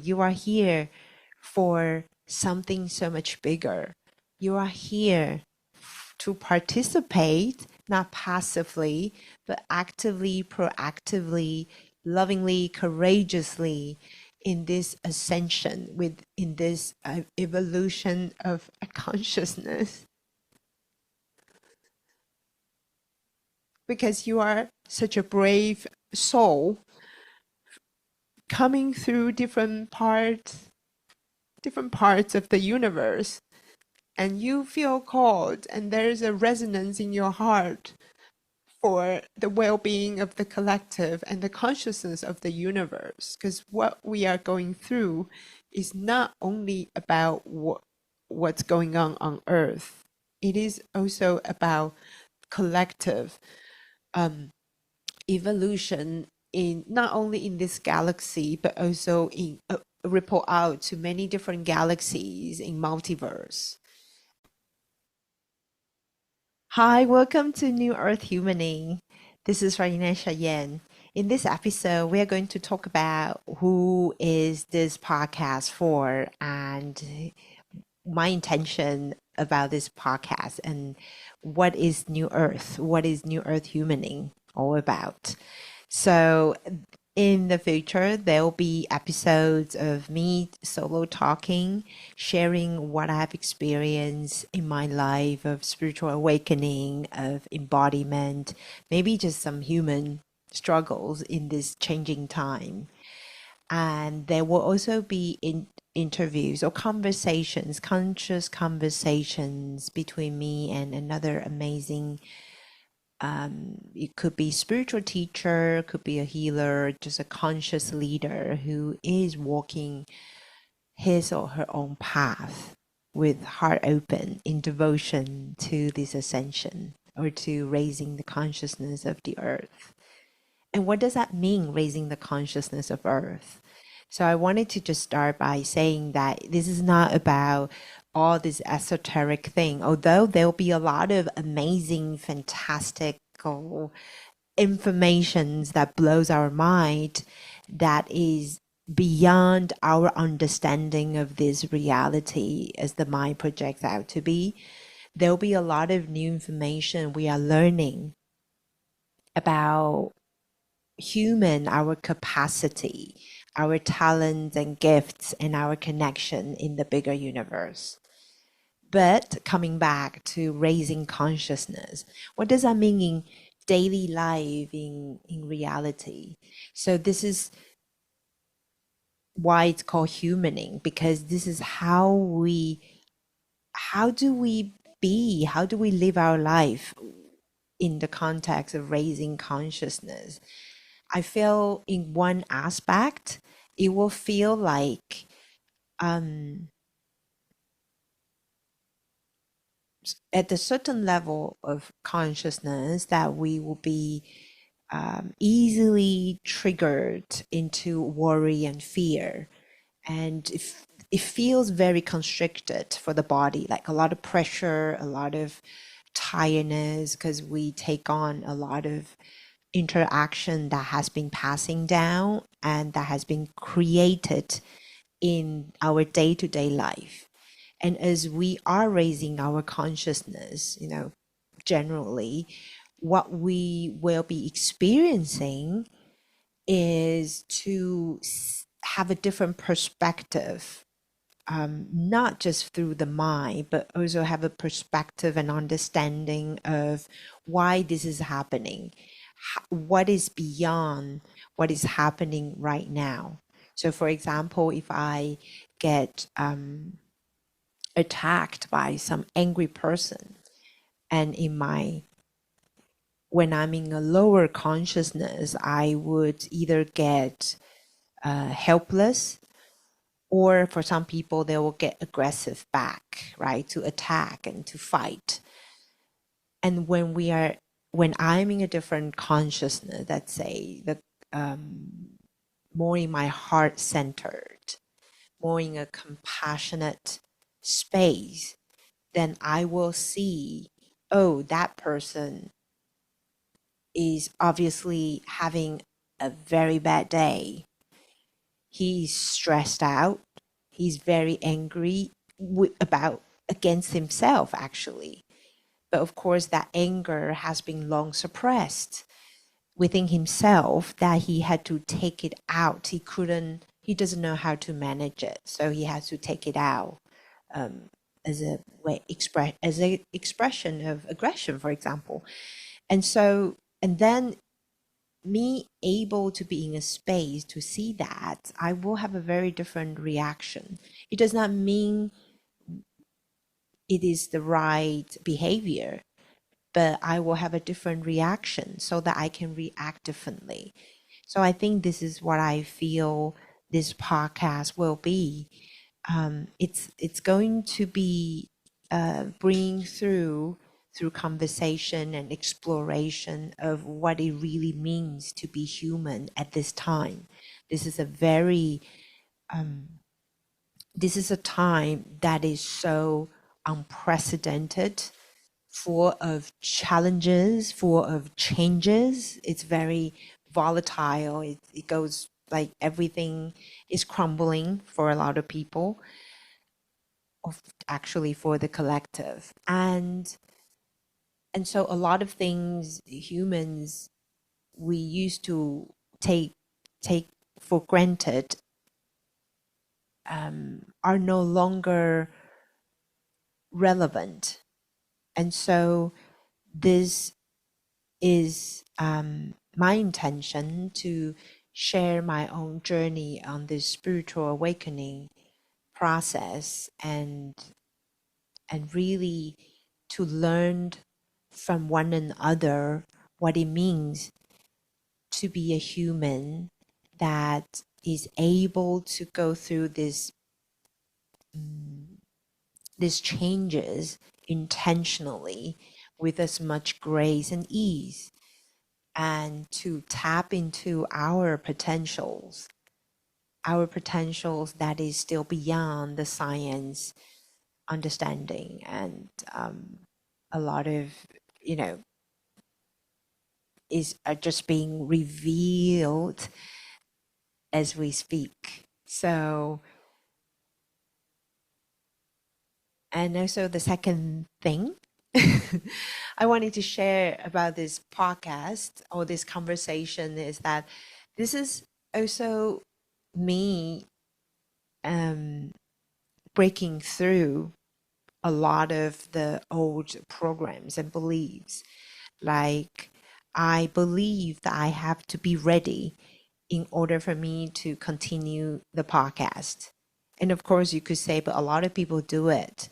You are here for something so much bigger. You are here to participate, not passively, but actively, proactively, lovingly, courageously in this ascension, in this evolution of a consciousness. Because you are such a brave soul coming through different parts of the universe, and you feel called, and there's a resonance in your heart for the well-being of the collective and the consciousness of the universe. Because what we are going through is not only about what's going on Earth, it is also about collective evolution, in not only in this galaxy but also in ripple out to many different galaxies in multiverse. Hi, welcome to New Earth Humaning. This is Rayania Chaenn. In this episode, we are going to talk about who is this podcast for and my intention about this podcast and what is New Earth, what is New Earth Humaning all about. So in the future, there'll be episodes of me solo talking, sharing what I've experienced in my life of spiritual awakening, of embodiment, maybe just some human struggles in this changing time. And there will also be interviews or conversations, conscious conversations between me and another amazing, it could be spiritual teacher, could be a healer, just a conscious leader who is walking his or her own path with heart open in devotion to this ascension or to raising the consciousness of the earth. And what does that mean, raising the consciousness of earth? So I wanted to just start by saying that this is not about all this esoteric thing, although there'll be a lot of amazing, fantastical informations that blows our mind, that is beyond our understanding of this reality as the mind projects out to be. There'll be a lot of new information we are learning about human, our capacity, our talents and gifts, and our connection in the bigger universe. But coming back to raising consciousness, what does that mean in daily life, in reality? So this is why it's called humaning, because this is how do we be, how do we live our life in the context of raising consciousness? I feel in one aspect, it will feel like at a certain level of consciousness that we will be easily triggered into worry and fear. And if it feels very constricted for the body, like a lot of pressure, a lot of tiredness, because we take on a lot of interaction that has been passing down and that has been created in our day-to-day life. And as we are raising our consciousness, generally, what we will be experiencing is to have a different perspective, not just through the mind, but also have a perspective and understanding of why this is happening, what is beyond what is happening right now. So, for example, if I get attacked by some angry person, and when I'm in a lower consciousness, I would either get helpless, or for some people, they will get aggressive back, right, to attack and to fight. And when I'm in a different consciousness, let's say more in my heart centered, more in a compassionate space, then I will see, oh, that person is obviously having a very bad day. He's stressed out. He's very angry about against himself, actually. But of course, that anger has been long suppressed within himself, that he had to take it out. He doesn't know how to manage it. So he has to take it out, as a as a expression of aggression, for example. And then me able to be in a space to see that, I will have a very different reaction. It does not mean it is the right behavior, but I will have a different reaction so that I can react differently. So I think this is what I feel this podcast will be. It's going to be bringing through conversation and exploration of what it really means to be human at this time. This is a very this is a time that is so unprecedented, full of challenges, full of changes. It's very volatile. It goes like everything is crumbling for a lot of people, actually for the collective. And so a lot of things humans we used to take take for granted are no longer relevant. And so this is my intention to share my own journey on this spiritual awakening process, and really to learn from one another what it means to be a human that is able to go through these changes intentionally with as much grace and ease, and to tap into our potentials that is still beyond the science understanding, and a lot of, you know, is are just being revealed as we speak. So, and also the second thing I wanted to share about this podcast or this conversation is that this is also me breaking through a lot of the old programs and beliefs. Like, I believe that I have to be ready in order for me to continue the podcast. And of course, you could say, but a lot of people do it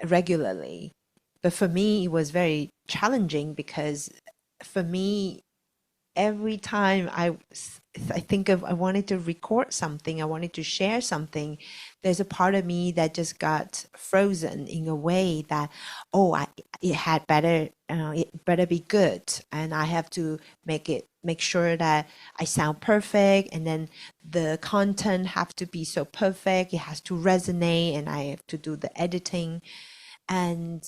regularly. But for me, it was very challenging because for me, every time I think of I wanted to record something, I wanted to share something, there's a part of me that just got frozen in a way that, oh, it had better it better be good, and I have to make sure that I sound perfect, and then the content have to be so perfect, it has to resonate, and I have to do the editing. And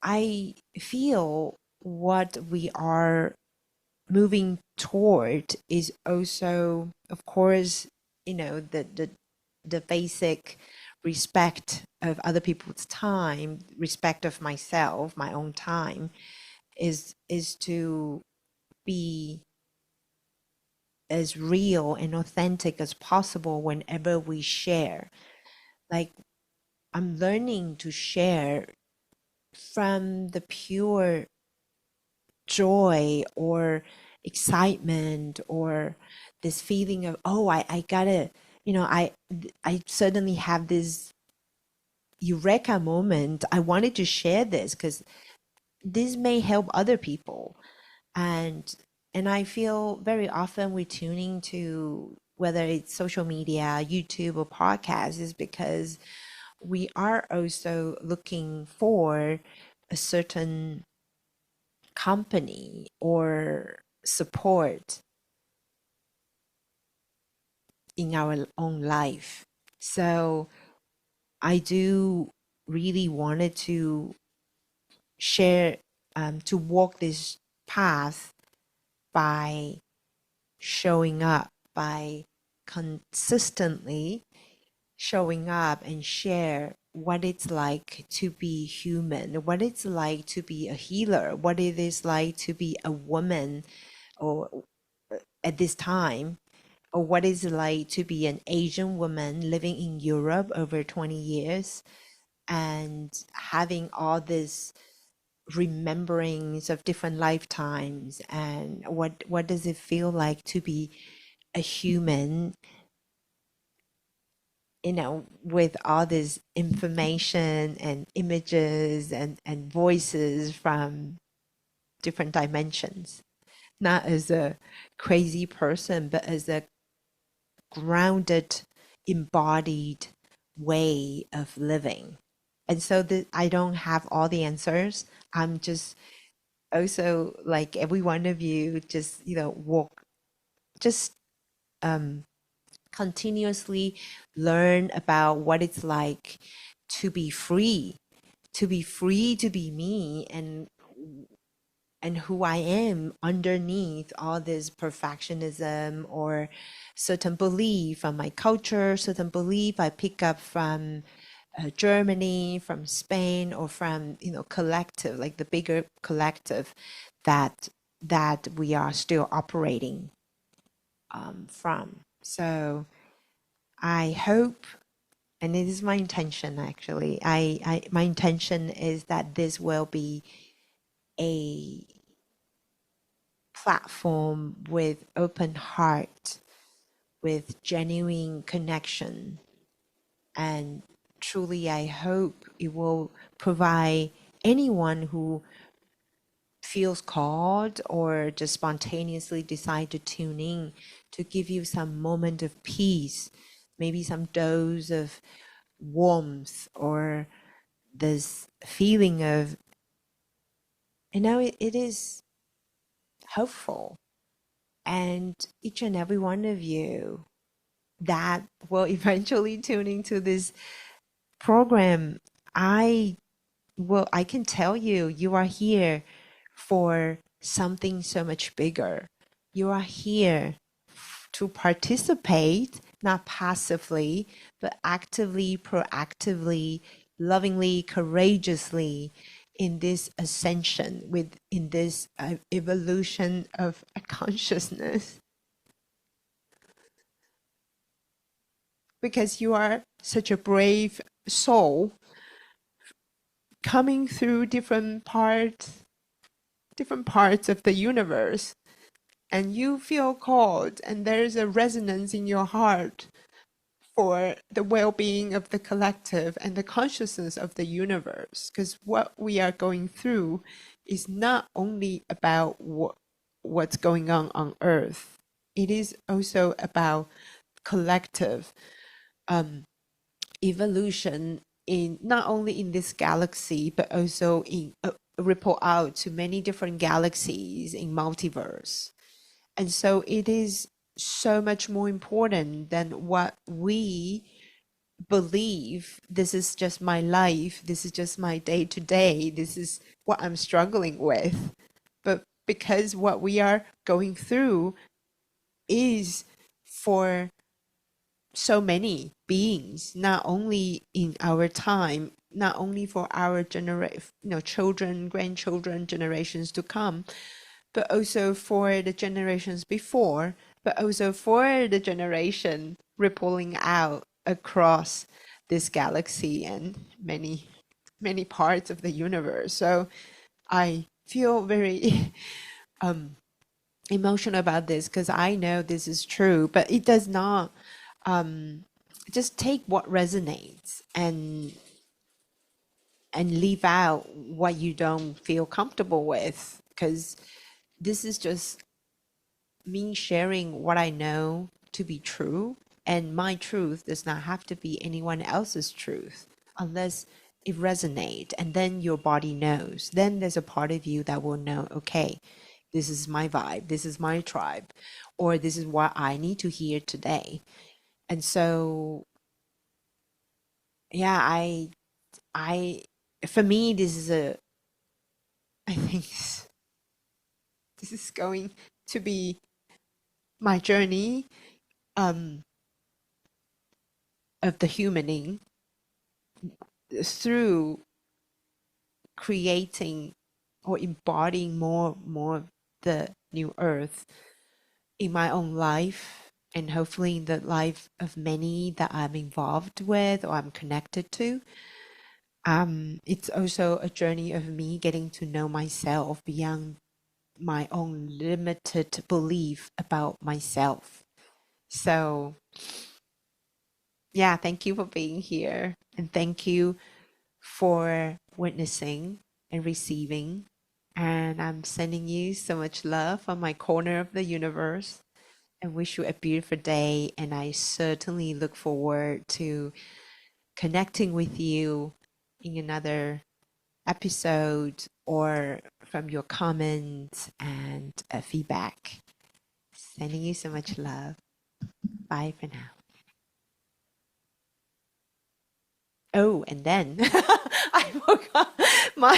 I feel what we are moving toward is also, of course, you know, the basic respect of other people's time, respect of myself, my own time, is to be as real and authentic as possible whenever we share. Like, I'm learning to share from the pure joy or excitement, or this feeling of, oh, I gotta, you know, I suddenly have this eureka moment. I wanted to share this because this may help other people. And I feel very often we're tuning to whether it's social media, YouTube, or podcast is because we are also looking for a certain company or support in our own life. So I do really wanted to share, to walk this path by showing up, by consistently showing up and share what it's like to be human, what it's like to be a healer, what it is like to be a woman or at this time, or what is it like to be an Asian woman living in Europe over 20 years and having all this rememberings of different lifetimes, and what does it feel like to be a human, with all this information and images and voices from different dimensions, not as a crazy person, but as a grounded, embodied way of living. And so I don't have all the answers. I'm just also like every one of you, just, walk, just um, continuously learn about what it's like to be free, to be free to be me and who I am underneath all this perfectionism or certain belief from my culture, certain belief I pick up from Germany, from Spain, or from collective, like the bigger collective that we are still operating from. So I hope, and it is my intention actually. My intention is that this will be a platform with open heart, with genuine connection, and truly I hope it will provide anyone who feels called or just spontaneously decide to tune in to give you some moment of peace, maybe some dose of warmth or this feeling of, it is hopeful. And each and every one of you that will eventually tune into this program, I can tell you, you are here for something so much bigger. You are here to participate, not passively, but actively, proactively, lovingly, courageously in this ascension, in this evolution of a consciousness. Because you are such a brave soul coming through different parts of the universe, and you feel called, and there's a resonance in your heart for the well-being of the collective and the consciousness of the universe. Because what we are going through is not only about what's going on Earth, it is also about collective evolution, in not only in this galaxy but also in ripple out to many different galaxies in multiverse. And so it is so much more important than what we believe. This is just my life, this is just my day to day, this is what I'm struggling with. But because what we are going through is for so many beings, not only in our time, not only for our children, grandchildren, generations to come, but also for the generations before, but also for the generation rippling out across this galaxy and many, many parts of the universe. So I feel very emotional about this because I know this is true, but it does not just take what resonates and leave out what you don't feel comfortable with, because this is just me sharing what I know to be true, and my truth does not have to be anyone else's truth unless it resonates, and then your body knows. Then there's a part of you that will know, okay, this is my vibe, this is my tribe, or this is what I need to hear today. And so yeah, I for me this is I think this is going to be my journey. of the humaning through creating or embodying more of the new earth in my own life, and hopefully in the life of many that I'm involved with or I'm connected to. It's also a journey of me getting to know myself beyond my own limited belief about myself. So, yeah, thank you for being here. And thank you for witnessing and receiving. And I'm sending you so much love from my corner of the universe. And wish you a beautiful day. And I certainly look forward to connecting with you in another episode or from your comments and feedback. Sending you so much love. Bye for now. Oh, and then I forgot my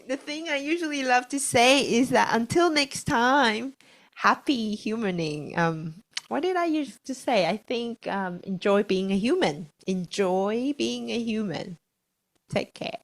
the thing I usually love to say is that until next time, happy humaning. What did I used to say? I think enjoy being a human. Enjoy being a human. Take care.